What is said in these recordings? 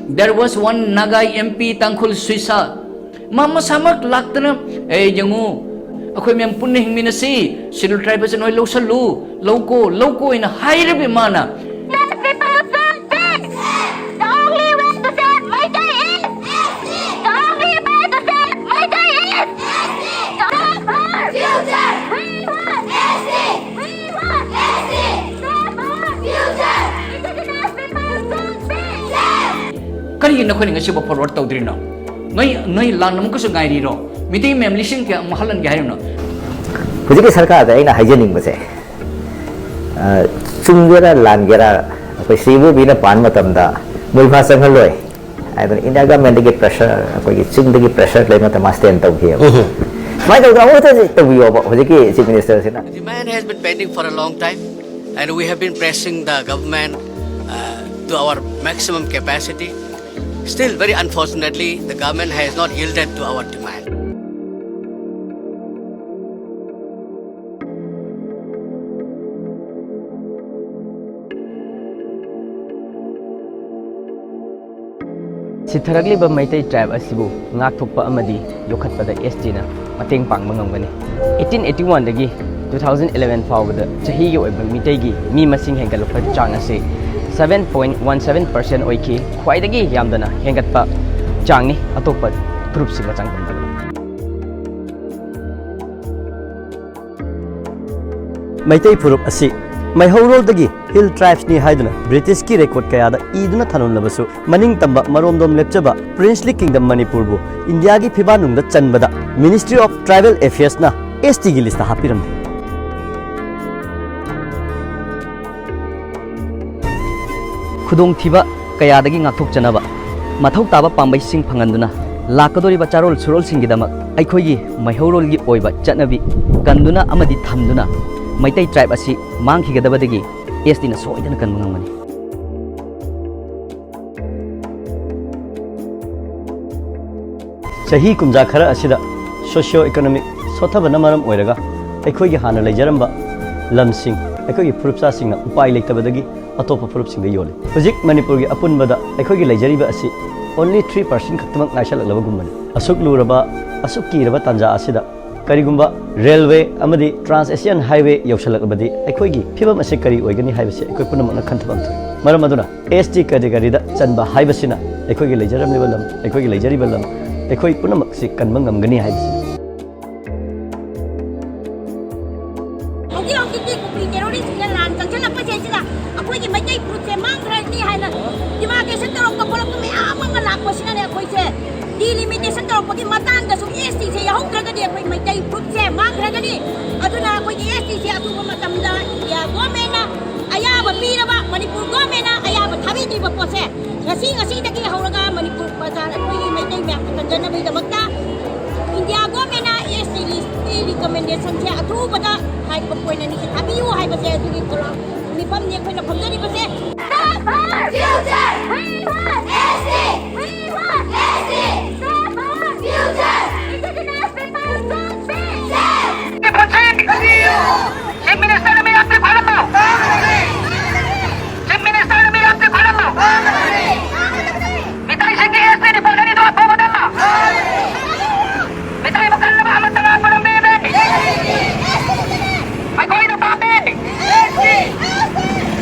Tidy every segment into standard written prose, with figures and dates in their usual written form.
There was one Nagai MP Tangkhul Suisa. Mama samak laktana jangu. Ako'y miyang punihing minasi. Scheduled tribe sa noy salu. Loko ina high mana. Let people think big. The only way to save my day is. The only way to save my day is. Save our future. We want SC. We want SC. Save our future. Indigenous people think big. Kali na ko nga siya forward taw diri no. Ngay lan mo ko sa gairi ro. Miti mem lising kya mahalan gaya no. Hujiki sarkar da ina hygienic base. Chunggera langera apai sibu bina pan matam da muiba sangaloi. Aidon India government gi pressure apai chung gi pressure lai matam stand taw hi. Mai taw ga ota taw yo ba hujiki chief minister sina. The demand has been pending for a long time, and we have been pressing the government to our maximum capacity. Still, very unfortunately, the government has not yielded to our demand. Sitharagli ba Maitai tribe asibu ngakthokpa amadi yokhatpada SG na mateng pangba ngamgani 1881 dagi 2011 fawbada chahi gi oiba mitai gi mi masing hengalukpa chang ase 7.17% oiki khwaidagi yamdana hengatpa changni atokpa group singa changpamda Maitai Purup asi Maihorol dagi Hill Tribes ni haiduna British ki record kaya da iduna thanun labasu maning tamba maromdom lepchaba Princely Kingdom Manipur bu India gi phibanung da chanbada Ministry of Tribal Affairs na ST gi list hapiramde khudong thiba kaya dagi ngakthok chanaba mathau taba pambai sing phanganduna lakadori ba charol surol singidamak aikhoi gi maihorol gi oiba chanabi kanduna amadi thamduna Maitai tribe asi mangkhigadabadagi ST na soidana kan mangani chahi kumja khara asida socio economic sothabana maram oiraga aikhoi gi hana leijaramba lamsing aikhoi gi purupsa singna upai leitabadagi atopa purup singda yole hojik manipur gi apunbada aikhoi gi leijariba asi only 3% khatmak ngaishalakaba gummani asuk luraba asuk kiraba tanja asida karigumba railway amadi trans-asian highway yausalakabadi aikhoi phibam ase kari oigani haibase aikoi punamana khanthbam thoi maram aduna ST category da chanba haibasina aikhoi leijaram levelam aikhoi leijari balam aikhoi punamak si kanbang ngamgani haibase delimitation to pagi matang da su ST se ya hokra dia pai mai tai put se mang ra gani aduna ko ST se atu matam da ya gomena aya ba pira ba manipur gomena aya ba thabi di ba pose ngasi da ki hauraga manipur bazar ko mai tai mek tanjana bai da makta India gomena ST recommendation se atu bada hai ba point ni se thabi yu hai ba se atu ki kola ni pam ni ko na pham ni ba se save our future we want ST we want ST save our future indigenous people think big Chief Minister ne aapne bharat lo Chief Minister ne aapne bharat lo Mitai Singh ki ST ni bolani to aapko badalna Mitai mukalla Muhammad tala param bebe ai koi na pape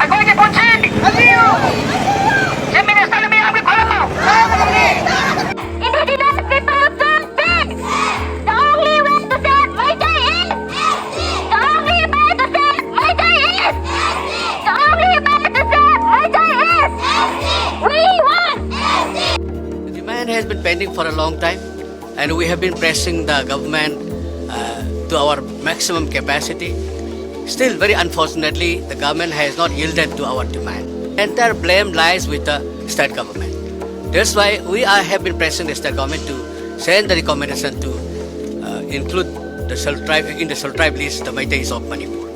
ai koi ke punchi Chief Minister ne aapne bharat lo indigenous people think big the only way to save my day is the only way to save my day is the only way to save my day is we want The demand has been pending for a long time, and we have been pressing the government to our maximum capacity. Still, very unfortunately, the government has not yielded to our demand. Entire blame lies with the state government. That's why we have been pressing the state government to send the recommendation to include the Sel tribe in the Sel tribe list, the Maitais of Manipur.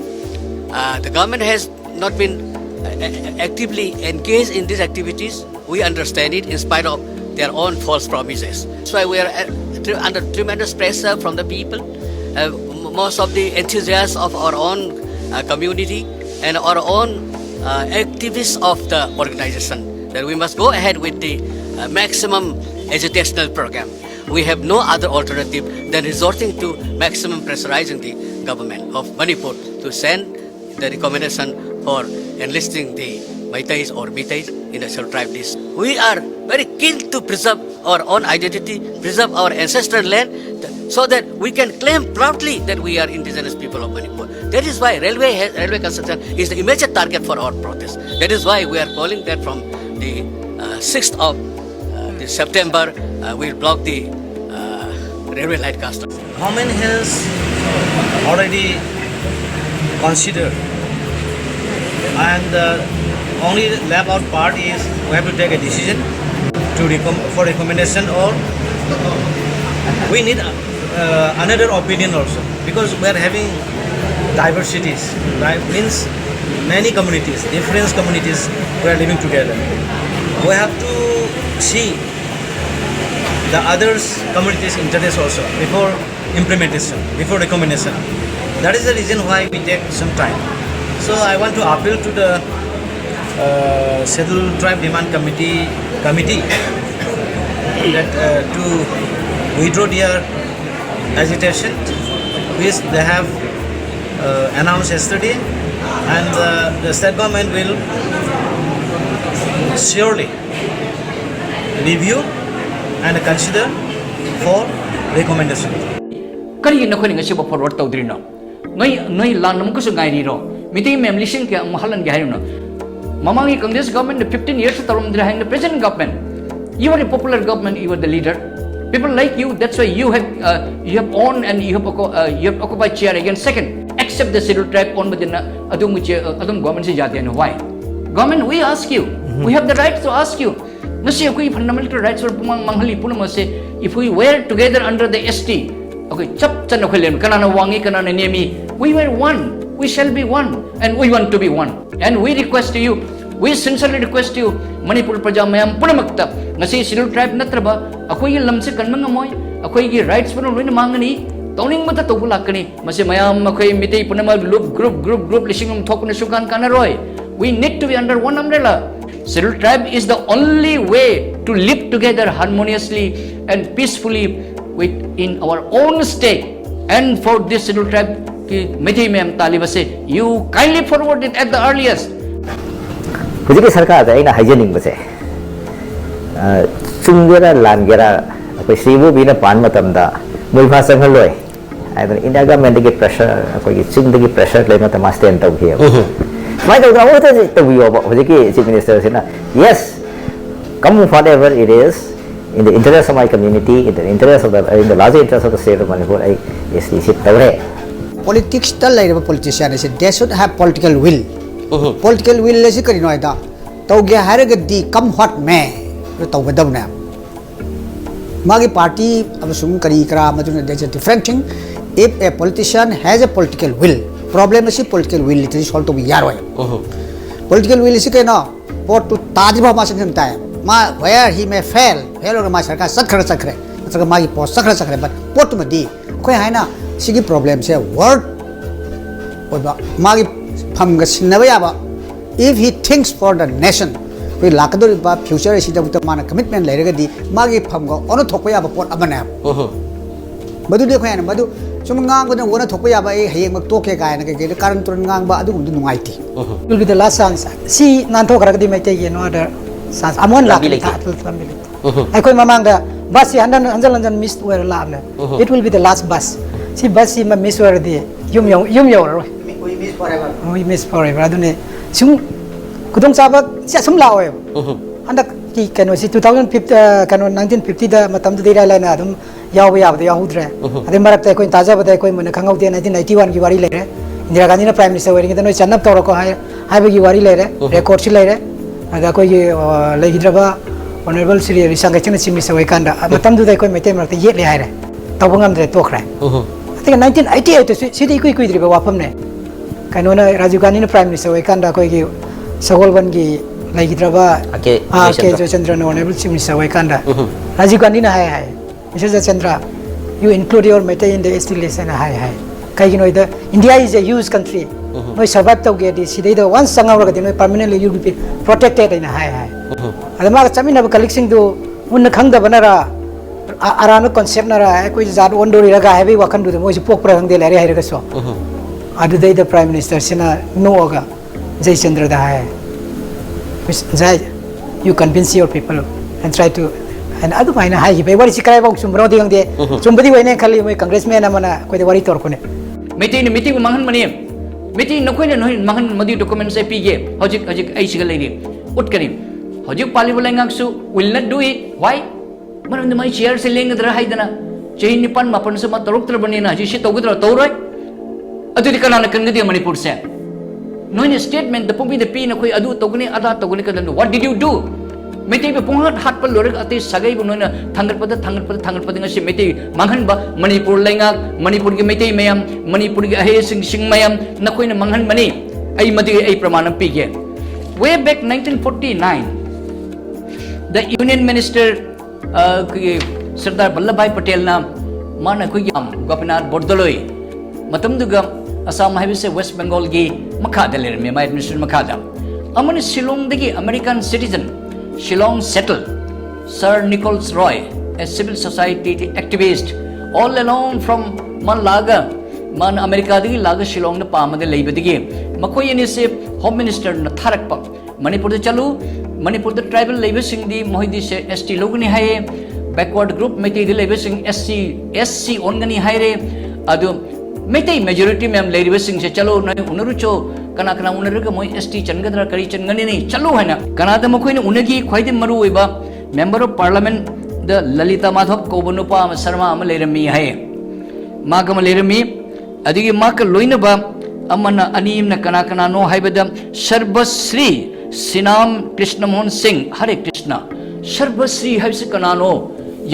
The government has not been actively engaged in these activities. We understand it in spite of their own false promises. That's why we are under tremendous pressure from the people, most of the enthusiasts of our own community and our own activists of the organization, that we must go ahead with the maximum agitational program. We have no other alternative than resorting to maximum pressurizing the government of Manipur to send the recommendation for enlisting the Meiteis or Meiteis in the Scheduled Tribe list. We are very keen to preserve our own identity, preserve our ancestral land, so that we can claim proudly that we are indigenous people of Manipur. That is why railway construction is the immediate target for our protest. That is why we are calling that from the 6th of September, we'll block the railway light cast. Government has already considered, and the only left out part is we have to take a decision for recommendation, or we need another opinion also, because we are having diversities, right? Means many communities, different communities, we are living together. We have to see the others communities' interest also before implementation, before recommendation. That is the reason why we take some time. So I want to appeal to the Scheduled Tribe Demand Committee that to withdraw their agitation, which they have announced yesterday, and the state government will surely review and consider for recommendation. Kari na ko ni ngasi ba forward taw diri no. Noi lan nam ko so ngai ri ro. Miti mem lising ke mahalan ge hayo no. Mamangi Congress government 15 years tarum diri hang the present government. You are a popular government, you are the leader. People like you, that's why you have owned and you have occupied chair again second. Except the Scheduled Tribe on within adum government se jati no. Why? Government, we ask you. We have the right to ask you. Nasi ako fundamental rights for manghali puno mase. If we were together under the ST, okay, chap chan okhilen kanana wangi kanana nemi. We were one. We shall be one, and we want to be one. And we request to you. We sincerely request you, Manipur Praja mayam punamakta. Ngasi Scheduled Tribe natraba. Ako yung lamse kanmang amoy. Ako yung rights puno luin mangani. Tauning mata tobulakani. Masi mayam ako yung mitay punama group lising thok na sukan kanaroy. We need to be under one umbrella. Scheduled Tribe is the only way to live together harmoniously and peacefully in our own state. And for this Scheduled Tribe, you kindly forward it at the earliest. Hujiki sarkar ai na hygienic base. Chunggera langera akoi sibu bina pan matamda moi bha sang haloi. Ai dan India government gi pressure akoi ching gi pressure lai mata masten tau hi. Mai tau gawo ta to bi ba hujiki chief minister sina. Yes, come whatever it is in the interest of my community, in the interest of in the larger interest of the state of Manipur, I is this tawre. Politics like politician they should have political will. Political will is kari no ida. Tau ge haragadi come what may. Tau gadam na. Magi party abasung kari kara maduna there's a different thing. If a politician has a political will, problem is political will it is solved to be yarway. Political will is no for to tajba masang time. Ma where he may fail or ma sarkar sakra magi post sakra but pot madi koi hai na sigi problem se word oba magi pham ga sinna ba if he thinks for the nation koi lakadori ba future sida buta mana commitment lairaga di magi pham ga ono thokpa ya ba pot abana madu de khoi na madu sum ngang ko wona thokpa ya ba e hayeng mak toke ga na ke karan turun ngang ba adu ndu nungai ti will be the last chance si nan thok ra di mai te no other sans amon la ai koi mamang da bus si handan miss where la na it will be the last bus si bus si ma miss where di yum yo we miss forever adune sum kudong chaba sia sum la oi handak ki kano si 2050 kano 1950 da matam da dira la na adum yaw da yahudre ade marak ta koi taja bada koi mun khangau de 1991 ki wari le re Indira Gandhi na prime minister wari ngita no chanap tawra ko hai ba ki wari le re record si le re ada koi le hidraba honorable Sri Risangachana Chief Minister Waikanda matam du dai koi mete marak ye le hai re tabungam de tokra I think 1988 sidi kui driba wapam ne kanona Rajiv Gandhi na prime minister Waikanda koi ki sagolban ki le hidraba ke Chandra no honorable Chief Minister Waikanda Rajiv Gandhi na hai Mr. Chandra you include your mete in the ST list and hai kai ki no ida India is a huge country no survive to get this ida once sangaw ra permanently you will be protected in hai adama chamina collection do मुन खंगदबनरा अरानो concept नरा कोई जात ओंदोरिरगा है बे वखन दु मोइ पोकप्रा खंगदे लेरे हाइरगसो अदुदै the prime minister सिना नोगा जयचंद्र दा है जय you convince your people and try to and adu maina hai be wari sikrai bok sumro di ngde sumbadi waine khali moi congressman amana koi de wari tor kone meeting ni meeting mangan mani meeting nokoi na noi mangan madi document se pige hojik ai sigal lady ut kari hojik pali bolengak su will not do it why maram mai chair se lengadra haidana chei nipan mapan se ma torok tra bani na ji si togudra toroi adu di kana kan ngadi manipur se noi ni statement the pumbi the p na koi adu togni ada togni kadan what did you do meeting pe punghat hat pal lorek ate sagai bu noi na thangar pada ngasi meeting manghan ba manipur lengak manipur gi meeting mayam manipur gi ahe sing mayam na koi na manghan mani ai madi ai pramanam pige way back 1949 the union minister Sardar Vallabhbhai Patel na mana koi yam Gopinath Bordoloi matam duga Assam haibise West Bengal gi makhada lerme my administration makhada amani Shillong dagi American citizen Shillong settled Sir Nicholas Roy a civil society activist all along from Malaga man America dagi laga Shillong na pamade leibadigi makoi ni se home minister na tharakpa Manipur de chalu Manipur the tribal labor sing di mohidi se ST logni hai backward group meti di labor sing SC ongani hai re adu meti majority mem labor sing se chalo na unaru cho kana unaru ka moi ST changadra kari changani ni chalo hai na kana da mokoi na unagi khwaide maru oiba member of parliament the Lalita Madhav Kobanupa Sharma am lerami hai ma ka lerami adigi ma ka loina ba amana anim na kana no haibada Sarbasri Sinam Krishna Mohan Singh Hare Krishna Sarbasri haibse kanano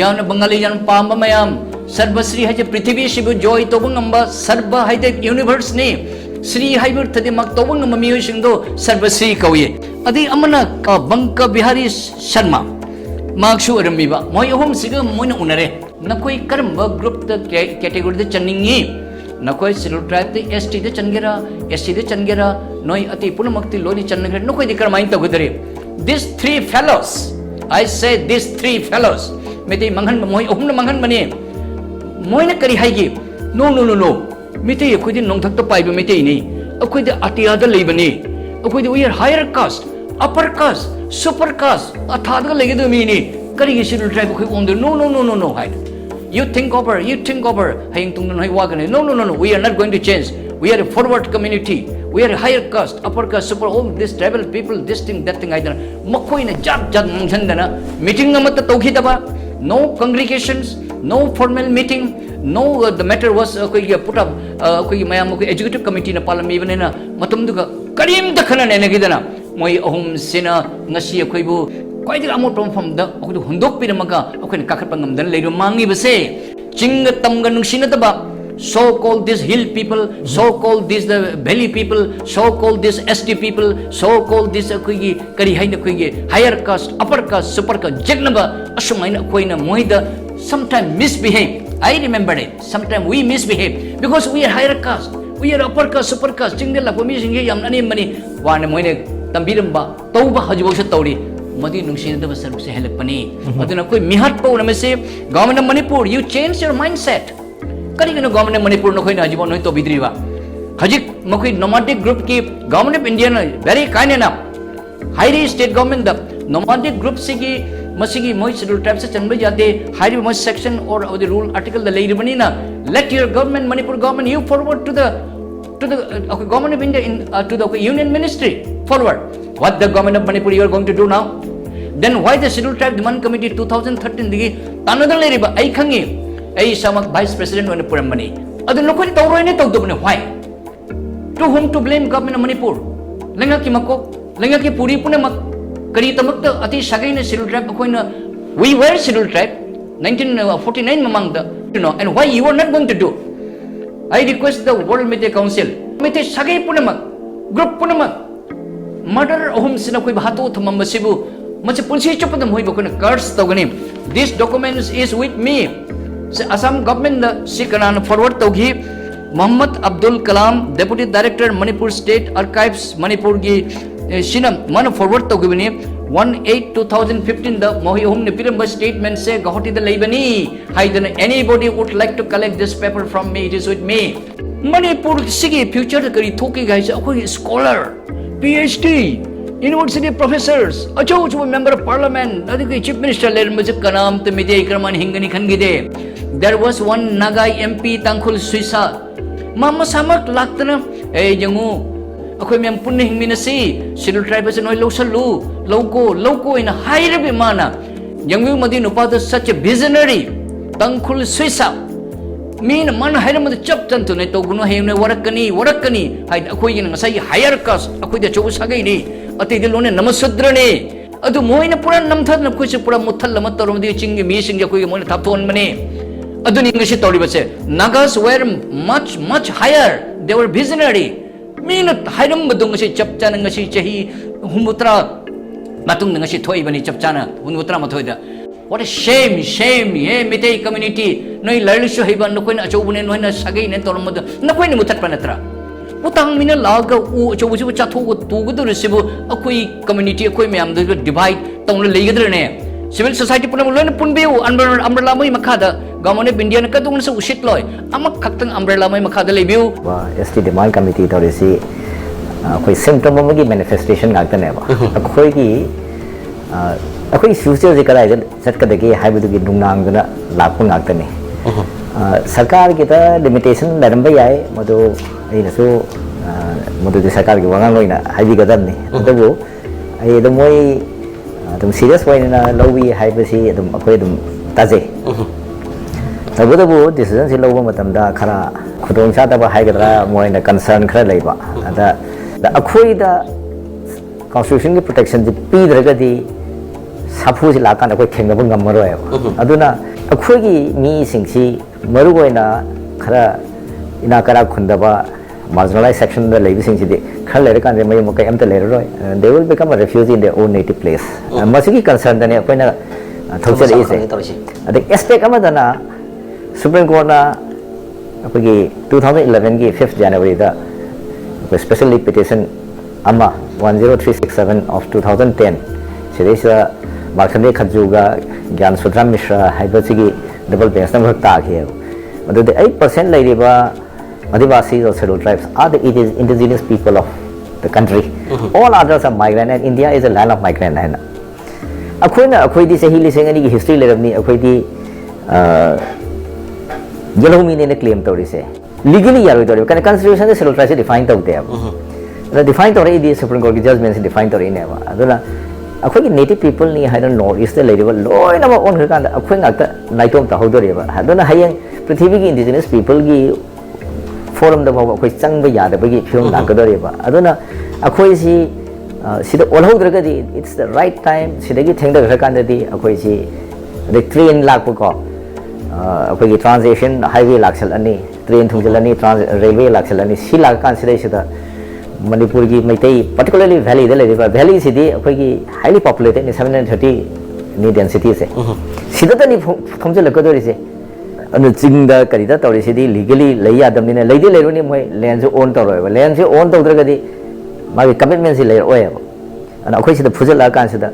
yan Bengali yan pamba mayam Sarbasri haje prithvi shibu joy tobung amba sarba haide universe ni Sri haibur thade mak tobung amba miyo singdo Sarbasri kauye adi amana ka Banka Bihari Sharma maksu aramiba moi hom siga moina unare nakoi karamba group the category the channingi nakoi scheduled tribe the ST the changera noi ati punamakti loni channagre nakoi di karmain tagudare these three fellows I say these three fellows meti manghan moi ohumna manghan mani moina kari haigi no meti akoi di nongthak to paiba meti ni akoi di atia da leibani akoi di we are higher caste upper caste super caste athadga legidu mi ni kari scheduled tribe akoi on no hide you think over haying tung hai wagane no we are not going to change we are a forward community we are a higher caste upper caste super all this tribal people this thing that thing aidana makoi na jat manghandana meeting amata taukhidaba no congregations no formal meeting no the matter was koi put up koi mayam ko executive committee na palami banena matum duga karim dakhana ne nagidana moi ahum sina ngasi koi bu quite the amount from the Hundok Piramaga, okay, Kakapangam, then later Mangi Base, Chinga Tamganushinataba, so called these hill people, so called these the belly people, so called these ST people, so called this Karihaina Kuigi, higher caste, upper caste, super caste, Jagnaba, Ashumaina Koina Moida, sometimes misbehave. I remember it. Sometimes we misbehave because we are higher caste, we are upper caste, super caste, Chingala, Commission, Yamani, Money, one Moine, Tambiramba, Toba Hajubosa Tori. Madi nungsinadaba sarvse helpani aduna koi mihat po namase government of Manipur you change your mindset kari gano government of Manipur no koi na jibon noi to bidriwa hajik makoi nomadic group ki government of India very kind enough highly state government the nomadic group sigi masigi moi scheduled tribes se chanba jate highly moi section or the rule article the lady bani na let your government Manipur government you forward to the government of India to the union ministry forward what the government of Manipur you are going to do now then why the scheduled tribe demand committee 2013 digi tanadal leriba ai khangi ai samak vice president on puramani adu lokoi tawroi ne tawdubne why to whom to blame government of Manipur lenga ki makok lenga ki puri pune mak kari tamak ati sagai ne scheduled tribe koina we were scheduled tribe 1949 mamang the and why you are not going to do I request the World Media Council mete sagai pune mak group pune mak murder ohum sina koi bhato thamam masibu mache pulsi chopadam hoi bokona curse togani this documents is with me Assam government the sikana forward togi Muhammad Abdul Kalam Deputy Director Manipur State Archives Manipur gi sinam man forward togibini 1/8/2015 da mohi hum ne piram statement se Guwahati da leibani haidana anybody would like to collect this paper from me, it is with me. Manipur sigi future kari thoki guys akoi scholar PhD university professors acho member of parliament adi chief minister ler mujib kanam te mide ikraman hingani khangide. There was one Naga MP Tangkhul Suisa mama samak laktana jangu akhoi mem punne hingminasi scheduled tribes noi loco in higher be mana jangu madi nupa to such a visionary Tangkhul Suisa mean man higher mad chap tantu ne to guno hemne warakani hai akhoi yin ngasai higher caste akhoi da chobu sagai ni ati dilone namasudra ne adu moina pura namthad na khoi se pura muthal lama torom di ching mi sing ja khoi moina thapon mane aduni ngasi tori base Nagas were much higher, they were visionary mean hairam badung ngasi chapchana ngasi chahi humutra matung ngasi thoi bani chapchana humutra mathoi da. What a shame ye mitei community noi lalisho hiban no koina achobune noi na sagai ne torom da na koina muthat panatra utang mina laga u achobu chatho go tu go resibu akoi community akoi myam da divide tong le legadre ne civil society pun loin punbiu umbrella mai makhada government of India na kadung sa usit loy amak khaktang umbrella mai makhada lebiu wa ST demand committee to resi koi symptom magi manifestation ngakta ne ba akoi gi akoi future je kala jat ka degi haibu gi nungnang na lakpu ngakta ne sarkar ki ta limitation daram ba yai modu ai na so modu de sarkar gi wangang loina haibi gadam ne adabu ai do moi dum serious way na lowi haibasi dum akoi dum taje tabudabu decision si lowa matam da khara khudong sa da ba haigadra moi na concern khara leiba da akoi da constitution ki protection ji pi draga di sapu si lakan akoi thenga bu ngamaro ya aduna akoi gi mi sing si maru goi na khara ina kara khunda ba marginalized section da leibi sing si de khal le kan je mai mo kai am ta le roi they will become a refugee in their own native place masigi concern da ne apoi na thokse le ise ade aspect ama da na supreme court na apoi gi 2011 gi 5th January da special petition ama 10367 of 2010 sirisa Markhande Khadjuga Gyan Sudram Mishra haibasigi double bench na ta khie adu de 8% lai riba Adivasis or scheduled tribes are the indigenous people of the country. All others are migrant, and India is a land of migrant land. Akwai di sahi liseng ani history le rabni akwai di yellow meaning ne claim tori se legally yaro tori kan constitution de scheduled tribes define tau te ab define tori di Supreme Court judgments define tori ne ba aduna akwai native people ni haida north east le level loi na ma on kan akwai ngak naitom ta hodori ba aduna hayang prithvi gi indigenous people gi forum da ba akwai changba yada bagi film na gadore ba aduna akwai si sida olhodra di it's the right time sida gi thengda ga kan di akwai si the train lak ko akwai gi transition highway laksal ani train thungjal ani railway laksal ani si lak kan sida Manipur gi maitai particularly valley da le ba valley sidi akwai gi highly populated ni 730 ni density se sida ta ni thongjal gadore se anu chingda karida tori sidi legally lei adam ni leidi leru ni moi land own to roy land own to dra gadi ma commitment si lei oy ana akhoi sida phujal la kan sida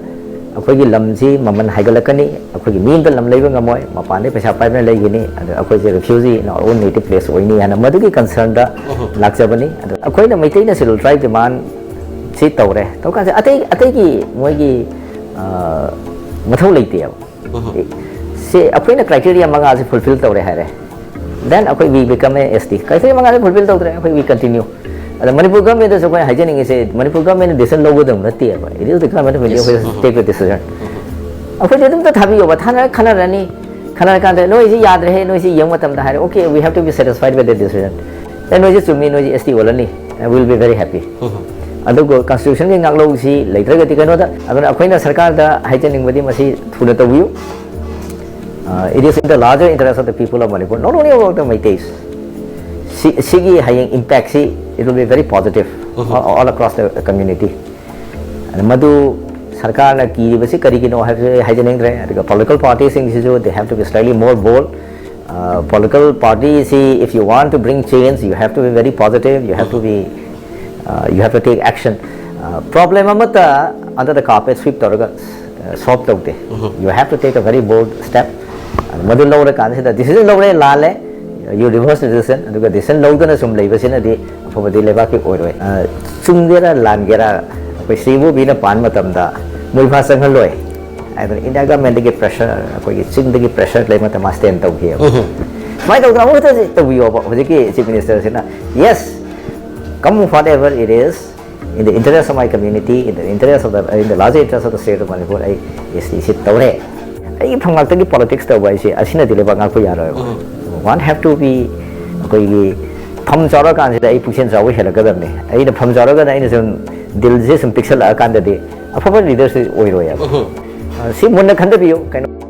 akhoi gi lam si maman haigalakani akhoi gi min da lam leiba ngamoi mapan de paisa pai na lei gini akhoi je refugee in our own native place oini ana madu gi concern da lakjabani akhoi na maitai na scheduled tribe demand si tawre to kan se atai gi moi gi mathau leite se akwai na criteria manga se fulfill tawre hare then akwai we become a ST criteria manga se fulfill tawre akwai we continue ada Manipur government is akwai hygienic se Manipur government decision logo dum nati ba it is the government of India who take the decision akwai dedum ta thabi ba thana khana rani khana kan de noi ji yad rahe noi ji yeng matam da hare okay we have to be satisfied with the decision then noi ji chumi noi ji ST walani we will be very happy adugo constitution ge ngak lo si leitraga ti kano da aduna akwai na sarkar da hygienic badi masi thuna tawiu it is in the larger interest of the people of Manipur, not only about the Meiteis. Sigi having impact, it will be very positive all across the community. And Madu Sarkar na ki basi kari ki no have hygienic the political parties in this they have to be slightly more bold. Political parties, if you want to bring change, you have to be very positive. You have to be, you have to take action. Problem amata under the carpet sweep toraga solve tawte. You have to take a very bold step. Madu lawra kanse decision lawra lale you reverse the decision aduga decision lawdana sum leibasina di phobadi leba ki oiroi. Chungera langera koi sibu bina pan matamda muiba sangal loi. India government gi pressure koi ching gi pressure lei mata masten taw hi. Mai taw gamu ta tawi oba hojiki chief minister sina yes come whatever it is in the interest of my community, in the larger interest of the state of Manipur, I is it tawre. I from politics to why she asina dileba ngaku yaro. One have to be koi pham chara kan se ai puchen jawi hela gadam ne. Ai na pham chara ga ai na some dil je some pixel akan de. Aphaba leaders oi ro ya. Si munna khanda biyo kind of